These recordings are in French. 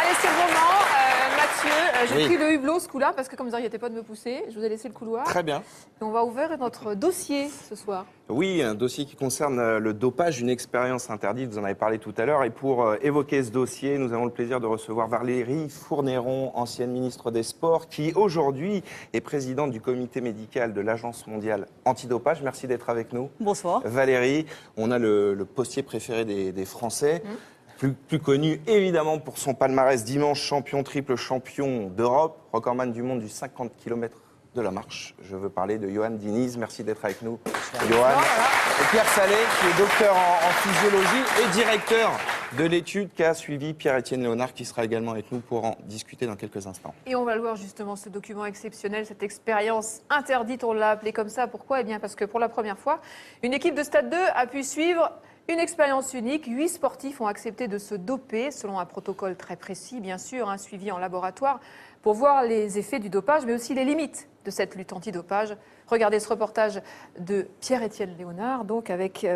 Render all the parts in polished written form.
Allez, c'est le moment. Mathieu, j'ai Oui. pris le hublot ce coup-là parce que comme vous n'arrêtez pas de me pousser, je vous ai laissé le couloir. Très bien. Et on va ouvrir notre dossier ce soir. Oui, un dossier qui concerne le dopage, une expérience interdite, vous en avez parlé tout à l'heure. Et pour évoquer ce dossier, nous avons le plaisir de recevoir Valérie Fournéron, ancienne ministre des Sports, qui aujourd'hui est présidente du comité médical de l'Agence mondiale antidopage. Merci d'être avec nous. Bonsoir. Valérie, on a le postier préféré des Français. Plus connu évidemment pour son palmarès d'immense champion, triple champion d'Europe, recordman du monde du 50 km de la marche. Je veux parler de Johan Diniz. Merci d'être avec nous, Johan. Et Pierre Salé, qui est docteur en physiologie et directeur de l'étude qu'a suivi Pierre-Étienne Léonard, qui sera également avec nous pour en discuter dans quelques instants. Et on va le voir justement, ce document exceptionnel, cette expérience interdite, on l'a appelé comme ça. Pourquoi? Eh bien parce que pour la première fois, une équipe de Stade 2 a pu suivre une expérience unique. 8 sportifs ont accepté de se doper selon un protocole très précis, bien sûr, un suivi en laboratoire, pour voir les effets du dopage, mais aussi les limites de cette lutte antidopage. Regardez ce reportage de Pierre-Étienne Léonard, donc avec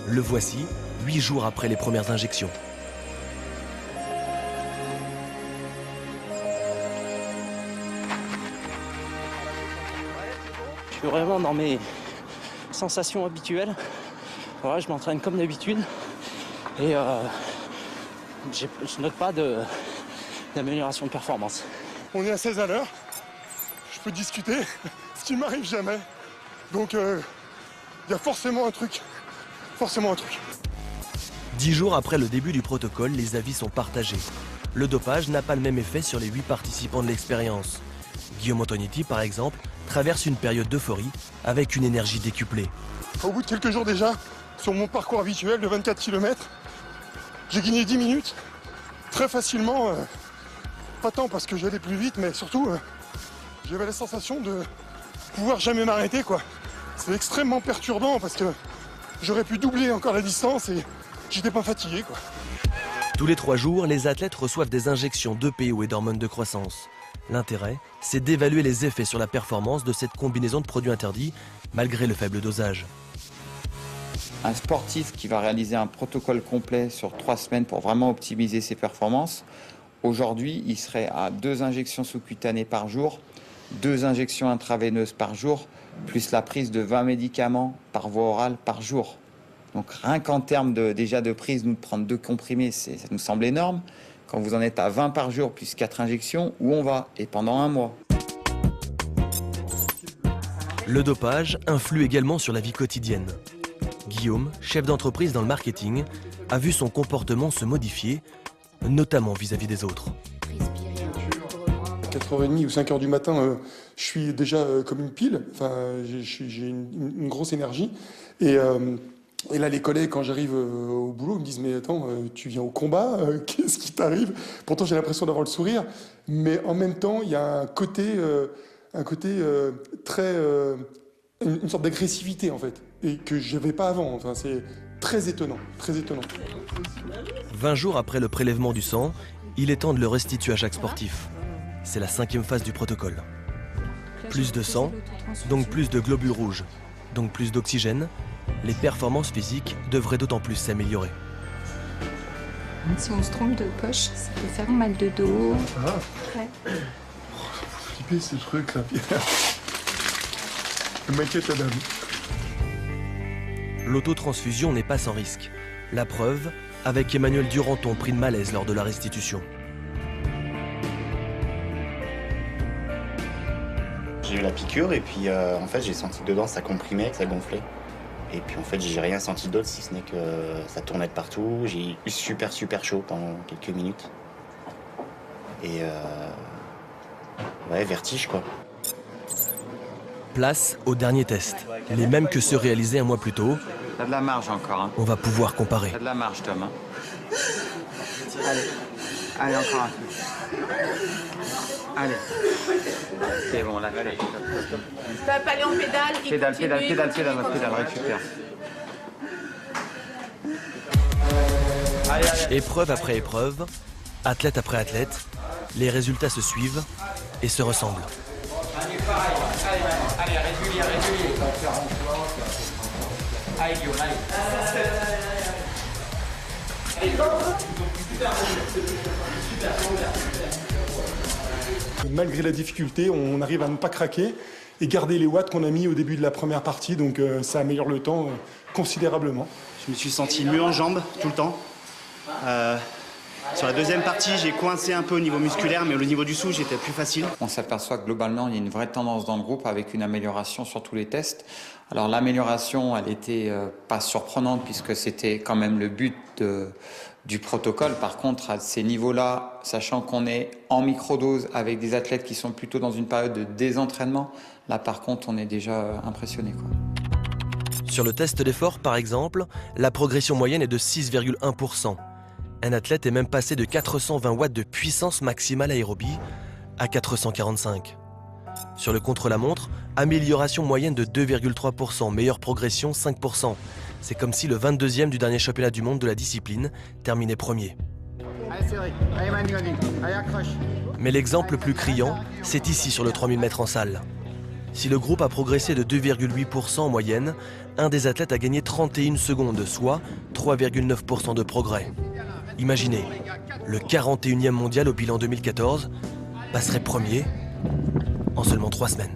Le voici, 8 jours après les premières injections. Je suis vraiment dans mes sensations habituelles. Voilà, je m'entraîne comme d'habitude et je note pas d'amélioration de performance. On est à 16 à l'heure. Je peux discuter, ce qui m'arrive jamais. Donc il y a forcément un truc. Forcément un truc. 10 jours après le début du protocole, les avis sont partagés. Le dopage n'a pas le même effet sur les 8 participants de l'expérience. Guillaume Antonietti, par exemple, traverse une période d'euphorie avec une énergie décuplée. Au bout de quelques jours déjà, sur mon parcours habituel de 24 km, j'ai gagné 10 minutes très facilement. Pas tant parce que j'allais plus vite, mais surtout, j'avais la sensation de pouvoir jamais m'arrêter, quoi. C'est extrêmement perturbant parce que j'aurais pu doubler encore la distance et j'étais pas fatigué, quoi. Tous les 3 jours, les athlètes reçoivent des injections d'EPO et d'hormones de croissance. L'intérêt, c'est d'évaluer les effets sur la performance de cette combinaison de produits interdits, malgré le faible dosage. Un sportif qui va réaliser un protocole complet sur 3 semaines pour vraiment optimiser ses performances, aujourd'hui, il serait à 2 injections sous-cutanées par jour, 2 injections intraveineuses par jour, plus la prise de 20 médicaments par voie orale par jour. Donc rien qu'en termes de prise, nous de prendre 2 comprimés, ça nous semble énorme. Quand vous en êtes à 20 par jour plus 4 injections, où on va? Et pendant 1 mois. Le dopage influe également sur la vie quotidienne. Guillaume, chef d'entreprise dans le marketing, a vu son comportement se modifier, notamment vis-à-vis des autres. 4h30 ou 5h du matin, je suis déjà comme une pile. Enfin, j'ai une grosse énergie. Et là, les collègues, quand j'arrive au boulot, me disent « Mais attends, tu viens au combat, qu'est-ce qui t'arrive ?» Pourtant, j'ai l'impression d'avoir le sourire. Mais en même temps, il y a un côté très... une sorte d'agressivité, en fait, et que je n'avais pas avant. Enfin, c'est très étonnant, très étonnant. 20 jours après le prélèvement du sang, il est temps de le restituer à chaque sportif. C'est la 5e phase du protocole. Plus de sang, donc plus de globules rouges, donc plus d'oxygène. Les performances physiques devraient d'autant plus s'améliorer. Si on se trompe de poche, ça peut faire mal de dos. Ah. Ouais. Flipper ce truc là. Je m'inquiète la dame. L'autotransfusion n'est pas sans risque. La preuve, avec Emmanuel Duranton pris de malaise lors de la restitution. J'ai eu la piqûre et puis en fait j'ai senti que dedans ça comprimait, que ça gonflait. Et puis en fait j'ai rien senti d'autre si ce n'est que ça tournait de partout. J'ai eu super chaud pendant quelques minutes. Et ouais, vertige quoi. Place au dernier test, les mêmes que ceux réalisés un mois plus tôt. T'as de la marge encore, hein. On va pouvoir comparer. T'as de la marge, Tom. Hein. Allez, encore un peu. Allez. C'est bon, là. Allez. Tu vas pas aller en pédale. Pédale, récupère. Épreuve après épreuve, athlète après athlète, les résultats se suivent et se ressemblent. Allez, régulier. Allez, Guillaume, Malgré la difficulté, on arrive à ne pas craquer et garder les watts qu'on a mis au début de la première partie, donc ça améliore le temps considérablement. Je me suis senti mieux en jambes tout le temps. Sur la deuxième partie, j'ai coincé un peu au niveau musculaire, mais au niveau du sous, j'étais plus facile. On s'aperçoit que globalement, il y a une vraie tendance dans le groupe avec une amélioration sur tous les tests. Alors l'amélioration, elle était pas surprenante puisque c'était quand même le but du protocole. Par contre, à ces niveaux-là, sachant qu'on est en microdose avec des athlètes qui sont plutôt dans une période de désentraînement, là par contre, on est déjà impressionné, quoi. Sur le test d'effort, par exemple, la progression moyenne est de 6,1%. Un athlète est même passé de 420 watts de puissance maximale aérobie à 445. Sur le contre-la-montre, amélioration moyenne de 2,3%, meilleure progression 5%. C'est comme si le 22e du dernier championnat du monde de la discipline terminait premier. Allez, Cédric. Allez, Manu, allez, accroche. Mais l'exemple le plus criant, c'est ici sur le 3000 mètres en salle. Si le groupe a progressé de 2,8% en moyenne, un des athlètes a gagné 31 secondes, soit 3,9% de progrès. Imaginez, le 41e mondial au bilan 2014 passerait premier en seulement 3 semaines.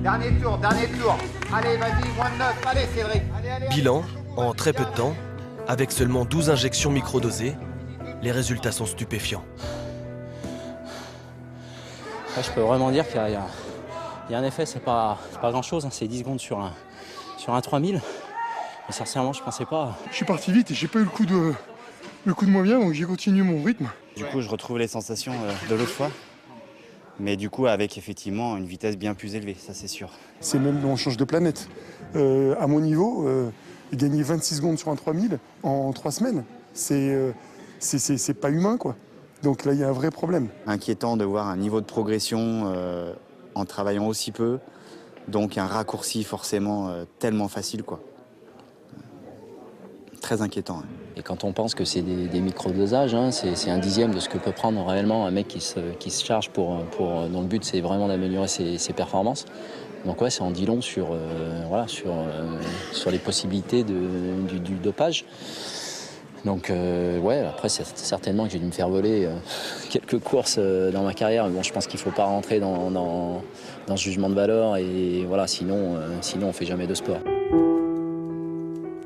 Dernier tour. Allez, vas-y, moins de 9. Allez, Cédric. Allez. Bilan, en très peu de temps, avec seulement 12 injections microdosées, les résultats sont stupéfiants. Je peux vraiment dire qu'il y a un effet, c'est pas grand-chose, hein, c'est 10 secondes sur un 3000. Mais sincèrement, je pensais pas. Je suis parti vite et j'ai pas eu le coup de moins bien, donc j'ai continué mon rythme. Du coup, je retrouve les sensations de l'autre fois. Mais du coup, avec effectivement une vitesse bien plus élevée, ça c'est sûr. C'est même, on change de planète. À mon niveau, gagner 26 secondes sur un 3000 en 3 semaines, c'est pas humain, quoi. Donc là, il y a un vrai problème. Inquiétant de voir un niveau de progression en travaillant aussi peu. Donc un raccourci forcément tellement facile, quoi. Très inquiétant. Hein. Et quand on pense que c'est des micro-dosages, hein, c'est un dixième de ce que peut prendre réellement un mec qui se charge dont le but c'est vraiment d'améliorer ses performances. Donc ouais, ça en dit long sur les possibilités du dopage. Donc ouais, après c'est certainement que j'ai dû me faire voler quelques courses dans ma carrière. Bon, je pense qu'il ne faut pas rentrer dans ce jugement de valeur et voilà, sinon on ne fait jamais de sport.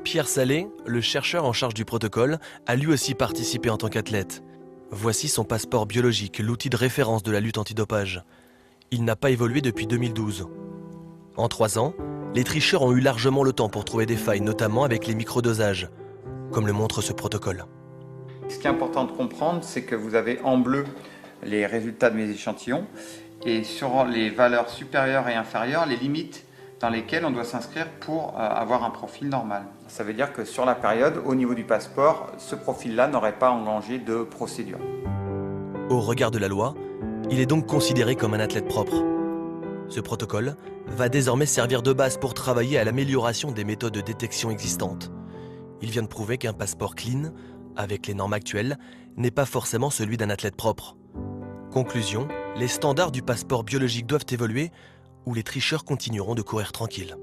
Pierre Salé, le chercheur en charge du protocole, a lui aussi participé en tant qu'athlète. Voici son passeport biologique, l'outil de référence de la lutte antidopage. Il n'a pas évolué depuis 2012. En 3 ans, les tricheurs ont eu largement le temps pour trouver des failles, notamment avec les microdosages, comme le montre ce protocole. Ce qui est important de comprendre, c'est que vous avez en bleu les résultats de mes échantillons et sur les valeurs supérieures et inférieures, les limites dans lesquelles on doit s'inscrire pour avoir un profil normal. Ça veut dire que sur la période, au niveau du passeport, ce profil-là n'aurait pas engagé de procédure. Au regard de la loi, il est donc considéré comme un athlète propre. Ce protocole va désormais servir de base pour travailler à l'amélioration des méthodes de détection existantes. Il vient de prouver qu'un passeport clean, avec les normes actuelles, n'est pas forcément celui d'un athlète propre. Conclusion, les standards du passeport biologique doivent évoluer ou les tricheurs continueront de courir tranquilles.